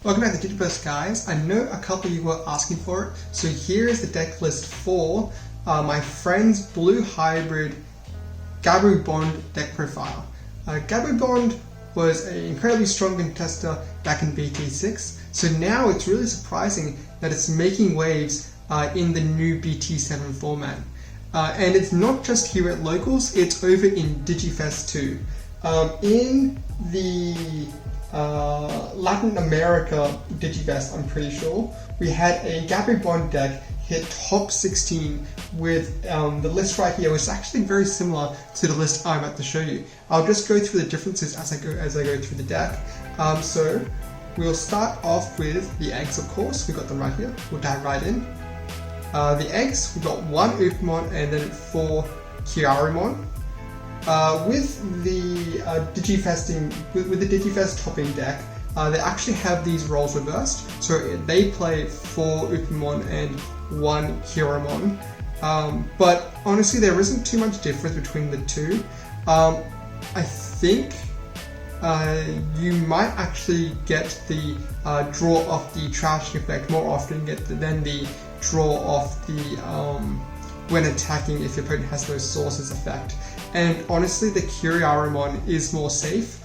Welcome back to Digifest, guys. I know a couple of you were asking for it, so here is the deck list for my friend's blue hybrid Gabubond deck profile. Gabubond was an incredibly strong contester back in BT6, so now it's really surprising that it's making waves in the new BT7 format. And it's not just here at locals, it's over in Digifest too. In the Latin America Digifest, I'm pretty sure, we had a Gabubond deck hit top 16 with the list right here, which is actually very similar to the list I'm about to show you. I'll just go through the differences as I go through the deck. So we'll start off with the eggs, of course. We've got them right here. We'll dive right in. The eggs, we've got 1 Gabumon and then 4 Kiarimon. With the Digifest topping deck, they actually have these roles reversed. So they play 4 Gabumon and 1 Kiarimon. But honestly, there isn't too much difference between the two. I think you might actually get the draw off the trashing effect more often than the draw off the when attacking if your opponent has no sources effect. And honestly, the Kiarimon is more safe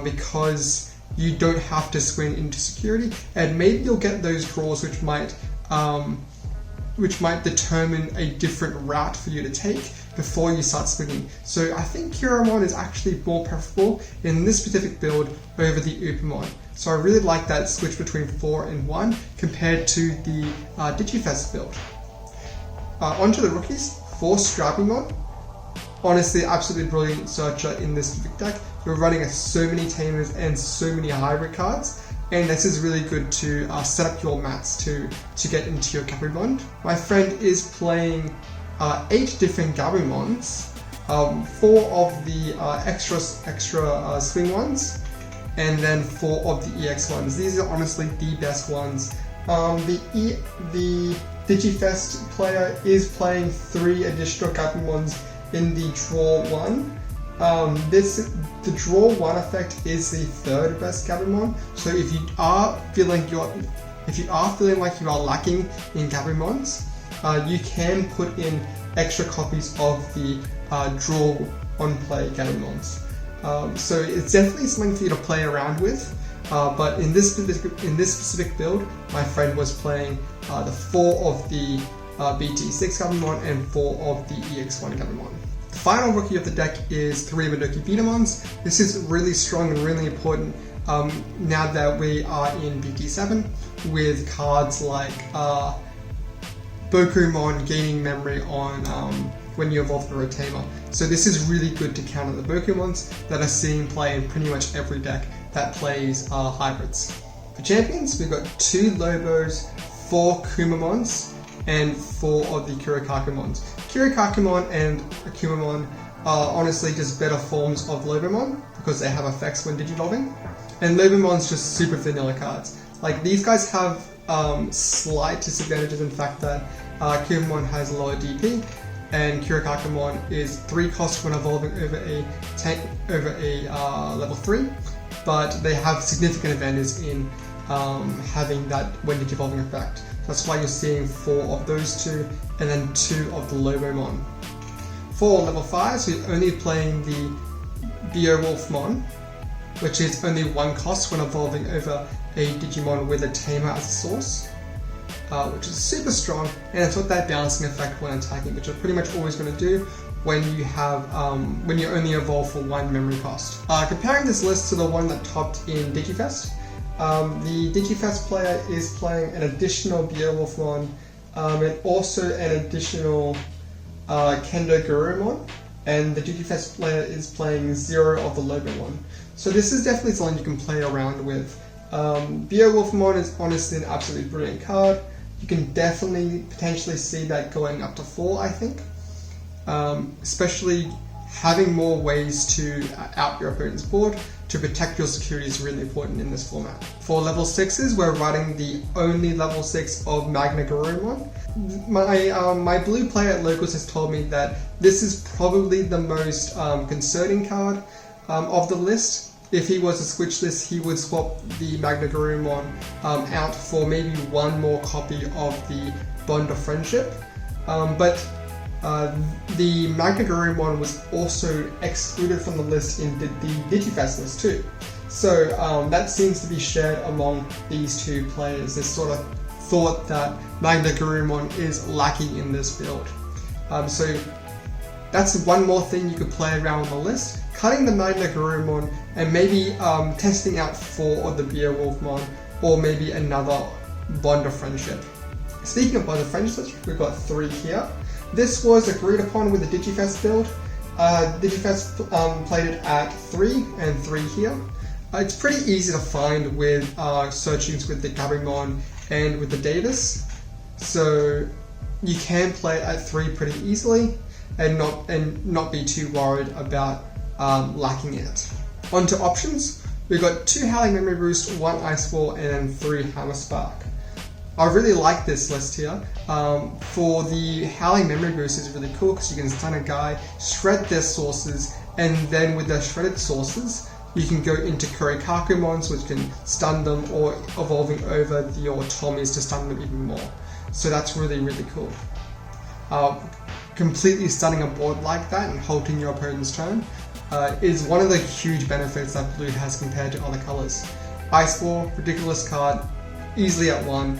because you don't have to swing into security, and maybe you'll get those draws which might determine a different route for you to take before you start swinging. So I think Kiarimon is actually more preferable in this specific build over the Gabumon. So I really like that switch between 4 and 1 compared to the Digifest build. Onto the rookies, 4 Gabumon. Honestly, absolutely brilliant searcher in this specific deck. You're running so many Tamers and so many hybrid cards, and this is really good to set up your mats to get into your Gabumon. My friend is playing 8 different Gabumons, 4 of the extra swing ones, and then 4 of the EX ones. These are honestly the best ones. The Digifest player is playing 3 additional Gabumons in the draw 1. The draw 1 effect is the 3rd best Gabumon. So if you are feeling like you are lacking in Gabumons, you can put in extra copies of the draw on play Gabumons. So it's definitely something for you to play around with. But in this specific build, my friend was playing the 4 of the BT6 Gabumon and 4 of the EX1 Gabumon. The final rookie of the deck is 3 Modoki Betamons. This is really strong and really important now that we are in BT7 with cards like Bokumon gaining memory on when you evolve through a Tamer. So this is really good to counter the Bokumons that are seen play in pretty much every deck that plays hybrids. For champions, we've got 2 Lobos, 4 Kumamons, and 4 of the Kirikakumons. Kirikakumon and Akumamon are honestly just better forms of Lobomon because they have effects when digivolving. And Lobomon's just super vanilla cards. Like, these guys have slight disadvantages in fact that Akumamon has lower DP, and Kirikakumon is 3 cost when evolving over a level 3, but they have significant advantage in having that when digivolving effect. That's why you're seeing 4 of those 2, and then 2 of the Lobomon. For level 5s, we're only playing the Gabumon, which is only 1 cost when evolving over a Digimon with a Tamer as a source, which is super strong, and it's got that balancing effect when attacking, which you're pretty much always going to do when you have when you only evolve for 1 memory cost. Comparing this list to the one that topped in Digifest, the Digifest player is playing an additional Gabumon and also an additional Kendo Gurumon, and the Digifest player is playing 0 of the Lobomon. So this is definitely something you can play around with. Gabumon is honestly an absolutely brilliant card. You can definitely potentially see that going up to 4, I think. Especially having more ways to out your opponent's board to protect your security is really important in this format. For level 6s, we're running the only level 6 of Magna Gurumon. My blue player at locals has told me that this is probably the most concerning card of the list. if he was to switch this, he would swap the Magna Gabumon out for maybe one more copy of the Bond of Friendship. But the Magna Gabumon was also excluded from the list in the Digifest list too. So that seems to be shared among these two players. This sort of thought that Magna Gabumon is lacking in this build. So that's one more thing you could play around with the list. Cutting the Magna Gabumon and maybe testing out 4 of the Beowulfmon or maybe another Bond of Friendship. Speaking of Bond of Friendship, we've got 3 here. This was agreed upon with the Digifest build. Digifest played it at 3 and 3 here. It's pretty easy to find with searchings with the Gabumon and with the Davis. So you can play it at 3 pretty easily and not be too worried about lacking it. On to options. We've got 2 Howling Memory Boost, 1 Ice Wall, and 3 Hammer Spark. I really like this list here. For the Howling Memory Boost is really cool because you can stun a guy, shred their sources, and then with their shredded sources, you can go into Kurikakumons, which can stun them, or evolving over your Tommies to stun them even more. So that's really, really cool. Completely stunning a board like that and halting your opponent's turn is one of the huge benefits that blue has compared to other colors. Ice Wall, ridiculous card, easily at 1,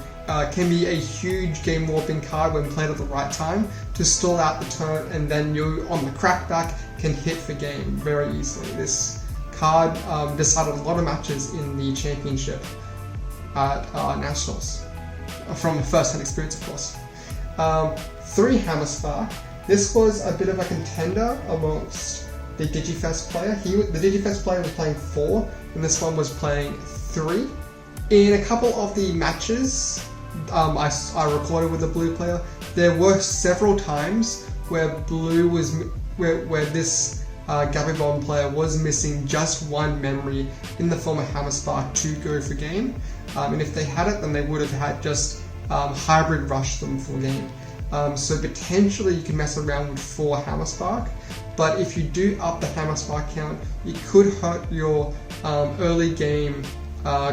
can be a huge game warping card when played at the right time to stall out the turn, and then you on the crackback can hit for game very easily. This card decided a lot of matches in the championship at Nationals, from first-hand experience of course. 3 Hammer Spark. This was a bit of a contender amongst the Digifest player. The Digifest player was playing 4, and this one was playing 3. In a couple of the matches I recorded with the blue player, there were several times where blue was where this Gabubond player was missing just 1 memory in the form of Hammer Spark to go for game, and if they had it, then they would have had just hybrid rush them for game. So potentially you can mess around with 4 Hammer Spark, but if you do up the Hammer Spark count, it could hurt your early game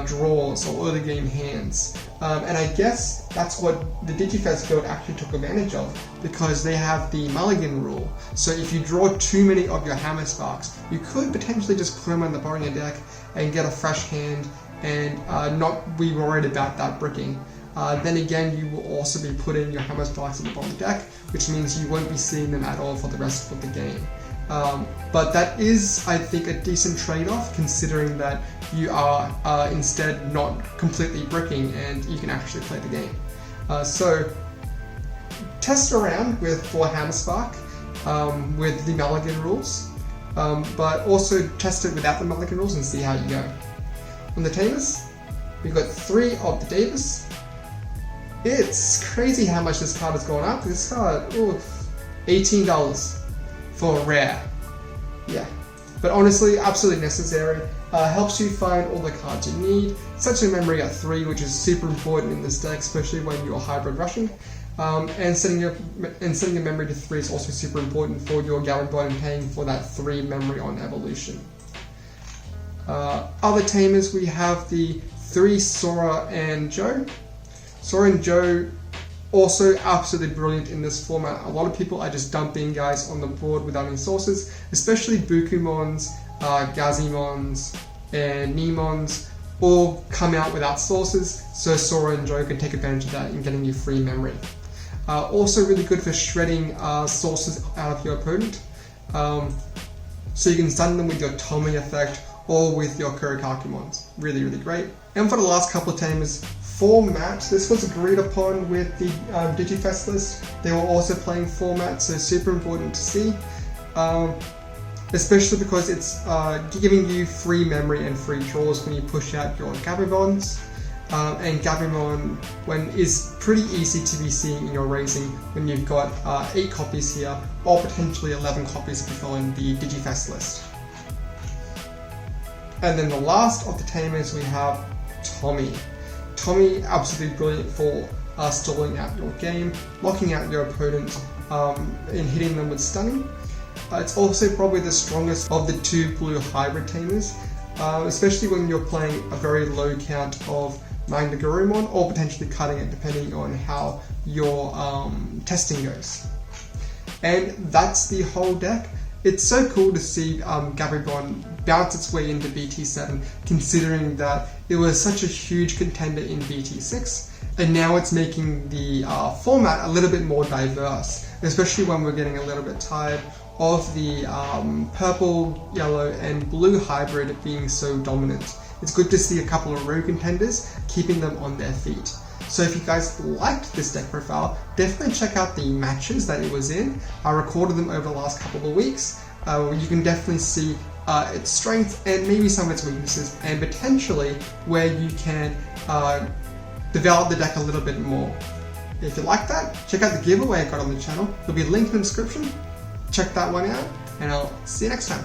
draws or early game hands. And I guess that's what the Digifest build actually took advantage of, because they have the mulligan rule. So if you draw too many of your Hammer Sparks, you could potentially just put them on the bottom of your deck and get a fresh hand and not be worried about that bricking. Then again, you will also be putting your Hammer Sparks at the bottom of the deck, which means you won't be seeing them at all for the rest of the game. But that is, I think, a decent trade-off, considering that you are instead not completely bricking and you can actually play the game. So test around with 4 Hammer Spark with the mulligan rules, but also test it without the mulligan rules and see how you go. On the Tamers, we've got 3 of the Davis. It's crazy how much this card has gone up. This card, ooh, $18 for a rare. Yeah, but honestly, absolutely necessary. Helps you find all the cards you need. Sets your memory at 3, which is super important in this deck, especially when you're hybrid rushing. And setting your memory to 3 is also super important for your Gabumon and paying for that 3 memory on evolution. Other Tamers, we have the 3 Sora and Joe. Sora and Joe also absolutely brilliant in this format. A lot of people are just dumping guys on the board without any sources, especially Bukumons, Gazimons, and Nemons all come out without sources, so Sora and Joe can take advantage of that in getting you free memory. Also really good for shredding sources out of your opponent, so you can stun them with your Tommy effect or with your Kurikakumons. Really, really great. And for the last couple of Tamers, format. This was agreed upon with the Digifest list. They were also playing format, so super important to see. Especially because it's giving you free memory and free draws when you push out your Gabubons. And Gabumon is pretty easy to be seen in your raising when you've got 8 copies here, or potentially 11 copies if you're following the Digifest list. And then the last of the Tamers, we have Tommy. Tommy, absolutely brilliant for stalling out your game, locking out your opponent, and hitting them with stunning. It's also probably the strongest of the 2 blue hybrid Tamers. especially when you're playing a very low count of the Gabumon, or potentially cutting it depending on how your testing goes. And that's the whole deck. It's so cool to see Gabubond bounce its way into BT7, considering that it was such a huge contender in BT6, and now it's making the format a little bit more diverse, especially when we're getting a little bit tired of the purple, yellow and blue hybrid being so dominant. It's good to see a couple of rogue contenders keeping them on their feet. So if you guys liked this deck profile, definitely check out the matches that it was in. I recorded them over the last couple of weeks. You can definitely see its strengths and maybe some of its weaknesses, and potentially where you can develop the deck a little bit more. If you like that, check out the giveaway I got on the channel. There'll be a link in the description. Check that one out, and I'll see you next time.